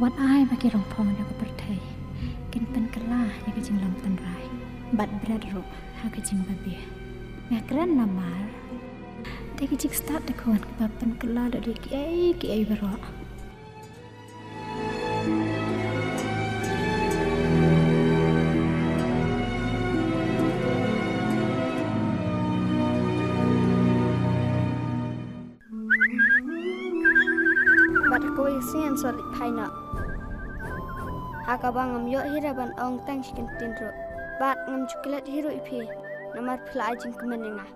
วัดอ้ายมากิรองพองเดียวกับประเทศกินเป็นกะล่าอยากจะจิงลำตันไรบัดเบรดรุหากจิงบะเบียแม่กระนำมาแต่กิจิกสตาร์ทตะคนกับเป็นกะล่าเด็กกี่ไอ้บรอบัดกูอีเซียนสวดภายนอกAkabang ngam yo hiraban ong tang chicken tinro. Bat ngam chocolate hero ipi. Namar phla jing kameninga.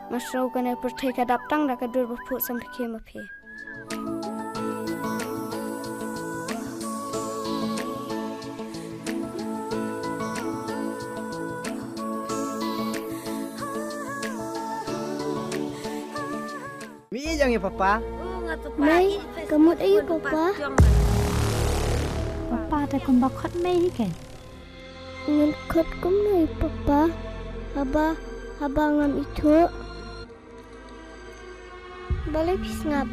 Masro kana perthai ka dap tang da ka dur bu sam thke ma phe. Mi jang ya papa. Mai, kamu ayo papa. Papa ta kon ba khot mai hi ken Ngan khot kum nai papa. Haba ngam itu. Boleh pisngap.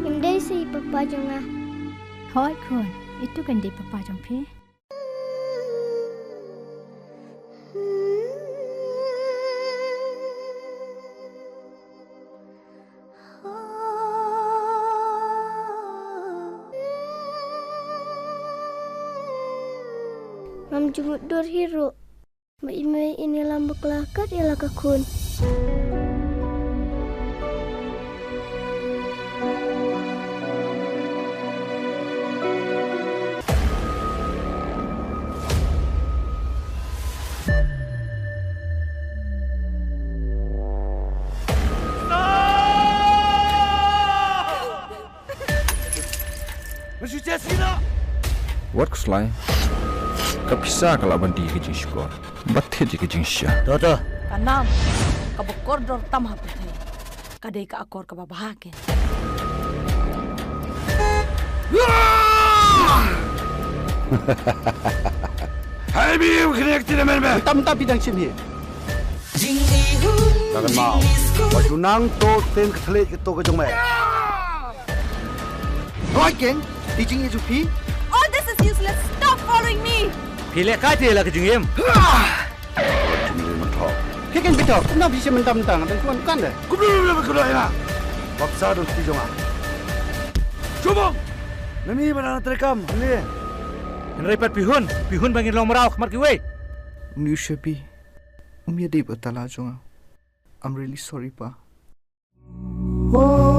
Imdai si papa jonga. hoi khon itu kan di papa jong phe Ngam jumut dor hero. Mai ini lambak lakat ya lakakun. What keslai? Kapisa kalau bandi kejing skor, batet kejing syah. Toto. Kanam, kabukor dor tam haputhe. Kadai ka akor ka babahaken. Hai biu kena tidak merme. Tam bidang sini. Jangan mau. Baju nang to ten ketelit ke to ke jong mai. Oi geng, di jing itu pi. Oh, this is useless. Stop following me. Pilih kati lah ke jing yem. Jing mentok. Kiken bitok, kenapa bisa mentang-mentang dan tuan kan dah. Kudu ya. Paksa dong di jong ah. Coba. Nami mana terekam ni. Repat pihun bangin long merau kemar kiwe. New Shepi, dia di betala jonga. I'm really sorry pa. Oh.